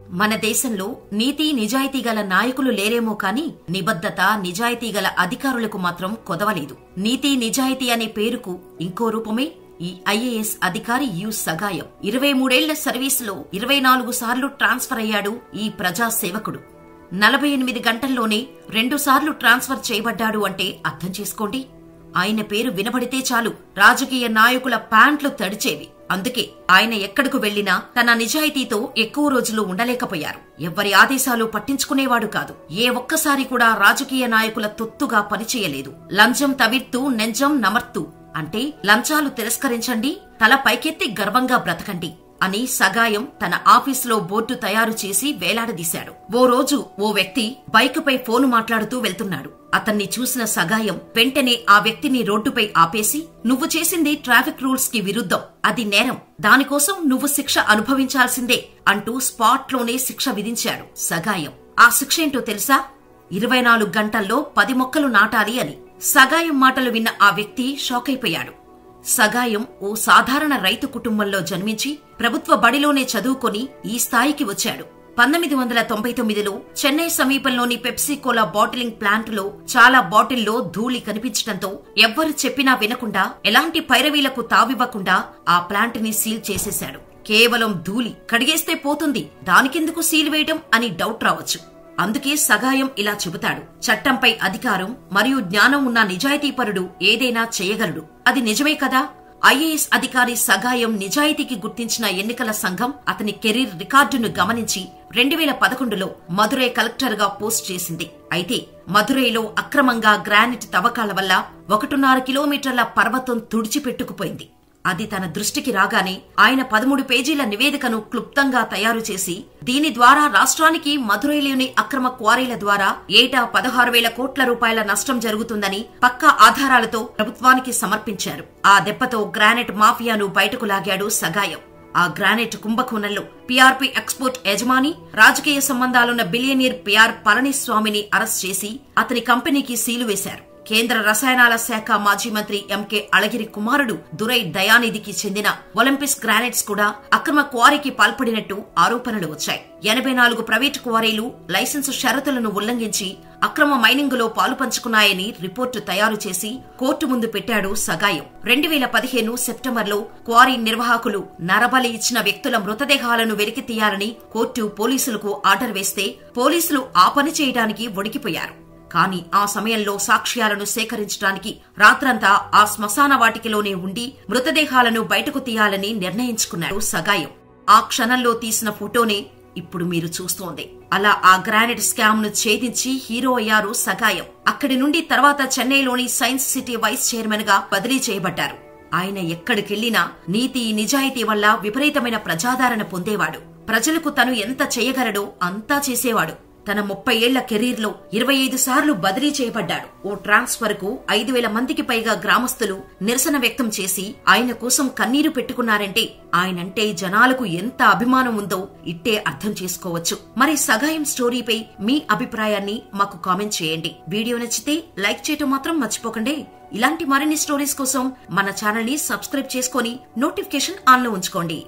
మన దేశంలో నీతి నిజాయితీ గల నాయకులు లేరేమో కాని నిబద్ధత నిజాయితీ గల అధికారులకు మాత్రం కొదవలేదు. నీతి నిజాయితీ అనే పేరుకు ఇంకో రూపమే ఈ ఐఏఎస్ అధికారి యు సగాయం. 23 ఏళ్ల సర్వీసులో 24 సార్లు ట్రాన్స్ఫర్ అయ్యాడు ఈ ప్రజా సేవకుడు. 48 గంటల్లోనే 2 సార్లు ట్రాన్స్ఫర్ చేయబడ్డాడు అంటే అర్థం చేసుకోండి. ఆయన పేరు వినబడితే చాలు రాజకీయ నాయకుల ప్యాంట్లు తడిచేవి. అందుకే ఆయన ఎక్కడకు వెళ్లినా తన నిజాయితీతో ఎక్కువ రోజులు ఉండలేకపోయారు. ఎవ్వరి ఆదేశాలు పట్టించుకునేవాడు కాదు. ఏ ఒక్కసారి కూడా రాజకీయ నాయకుల తొత్తుగా పనిచేయలేదు. లంచం తవిర్తూ నెంజం నమర్తూ అంటే లంచాలు తిరస్కరించండి, తల పైకెత్తి గర్వంగా బ్రతకండి అని సగాయం తన ఆఫీసులో బోర్డు తయారు చేసి వేలాడదీశాడు. ఓ రోజు ఓ వ్యక్తి బైకుపై ఫోను మాట్లాడుతూ వెళ్తున్నాడు. అతన్ని చూసిన సగాయం వెంటనే ఆ వ్యక్తిని రోడ్డుపై ఆపేసి, నువ్వు చేసింది ట్రాఫిక్ రూల్స్ కి విరుద్ధం, అది నేరం, దానికోసం నువ్వు శిక్ష అనుభవించాల్సిందే అంటూ స్పాట్లోనే శిక్ష విధించాడు సగాయం. ఆ శిక్షేంటో తెలుసా? 24 గంటల్లో 10 మొక్కలు నాటాలి అని. సగాయం మాటలు విన్న ఆ వ్యక్తి షాకైపోయాడు. సగాయం ఓ సాధారణ రైతు కుటుంబంలో జన్మించి ప్రభుత్వ బడిలోనే చదువుకొని ఈ స్థాయికి వచ్చాడు. 1999లో చెన్నై సమీపంలోని పెప్సీకోలా బాటిలింగ్ ప్లాంటులో చాలా బాటిల్లో ధూళి కనిపించడంతో ఎవ్వరు చెప్పినా వినకుండా, ఎలాంటి పైరవీలకు తావివ్వకుండా ఆ ప్లాంట్ ని సీల్ చేసేశాడు. కేవలం ధూళి కడిగేస్తే పోతుంది, దానికెందుకు సీల్ వేయటం అని డౌట్ రావచ్చు. అందుకే సగాయం ఇలా చెబుతాడు. చట్టంపై అధికారం మరియు జ్ఞానం ఉన్న నిజాయితీపరుడు ఏదైనా చేయగలడు. అది నిజమే కదా? ఐఏఎస్ అధికారి సగాయం నిజాయితీకి గుర్తించిన ఎన్నికల సంఘం అతని కెరీర్ రికార్డును గమనించి 2011లో మదురై కలెక్టర్ గా పోస్ట్ చేసింది. అయితే మదురైలో అక్రమంగా గ్రానైట్ తవ్వకాల వల్ల 1.5 కిలోమీటర్ల పర్వతం తుడిచిపెట్టుకుపోయింది. అది తన దృష్టికి రాగానే ఆయన 13 పేజీల నివేదికను క్లుప్తంగా తయారు చేసి, దీని ద్వారా రాష్ట్రానికి మదురైలోని అక్రమ క్వారీల ద్వారా ఏటా 16,000 కోట్ల రూపాయల నష్టం జరుగుతుందని పక్కా ఆధారాలతో ప్రభుత్వానికి సమర్పించారు. ఆ దెబ్బతో గ్రానైట్ మాఫియాను బయటకు లాగాడు సగాయం. ఆ గ్రానైట్ కుంభకోణంలో పీఆర్పీ ఎక్స్పోర్ట్ యజమాని, రాజకీయ సంబంధాలున్న బిలియనీర్ పిఆర్ పళనిస్వామిని అరెస్ట్ చేసి అతని కంపెనీకి సీలు వేశారు. కేంద్ర రసాయనాల శాఖ మాజీ మంత్రి ఎంకే అళగిరి కుమారుడు దురై దయానిధికి చెందిన ఒలింపిస్ గ్రానైట్స్ కూడా అక్రమ క్వారీకి పాల్పడినట్టు ఆరోపణలు వచ్చాయి. 84 ప్రైవేటు క్వారీలు లైసెన్సు షరతులను ఉల్లంఘించి అక్రమ మైనింగ్ లో పాలుపంచుకున్నాయని రిపోర్టు తయారు చేసి కోర్టు ముందు పెట్టాడు సగాయం. 2015 సెప్టెంబర్లో క్వారీ నిర్వాహకులు నరబలి ఇచ్చిన వ్యక్తుల మృతదేహాలను వెలికి తీయాలని కోర్టు పోలీసులకు ఆర్డర్ వేస్తే పోలీసులు ఆ పని చేయడానికి వణికిపోయారు. కానీ ఆ సమయంలో సాక్ష్యాలను సేకరించడానికి రాత్రంతా ఆ శ్మశాన వాటికలోనే ఉండి మృతదేహాలను బయటకు తీయాలని నిర్ణయించుకున్నాడు సగాయం. ఆ క్షణంలో తీసిన ఫోటోనే ఇప్పుడు మీరు చూస్తోంది. అలా ఆ గ్రానైట్ స్కామ్ ను ఛేదించి హీరో అయ్యారు సగాయం. అక్కడి నుండి తర్వాత చెన్నైలోని సైన్స్ సిటీ వైస్ చైర్మన్ గా బదిలీ చేయబడ్డారు. ఆయన ఎక్కడికెళ్లినా నీతి నిజాయితీ వల్ల విపరీతమైన ప్రజాదరణ పొందేవాడు. ప్రజలకు తను ఎంత చేయగలడో అంతా చేసేవాడు. తన 30 ఏళ్ల కెరీర్లో 25 సార్లు బదిలీ చేయబడ్డాడు. ఓ ట్రాన్స్ఫర్ కు 5,000 మందికి పైగా గ్రామస్తులు నిరసన వ్యక్తం చేసి ఆయన కోసం కన్నీరు పెట్టుకున్నారంటే ఆయనంటే జనాలకు ఎంత అభిమానం ఉందో ఇట్టే అర్థం చేసుకోవచ్చు. మరి సగాయం స్టోరీపై మీ అభిప్రాయాన్ని మాకు కామెంట్ చేయండి. వీడియో నచ్చితే లైక్ చేయటం మాత్రం మర్చిపోకండి. ఇలాంటి మరిన్ని స్టోరీస్ కోసం మన ఛానల్ ని సబ్స్క్రైబ్ చేసుకుని నోటిఫికేషన్ ఆన్ లో ఉంచుకోండి.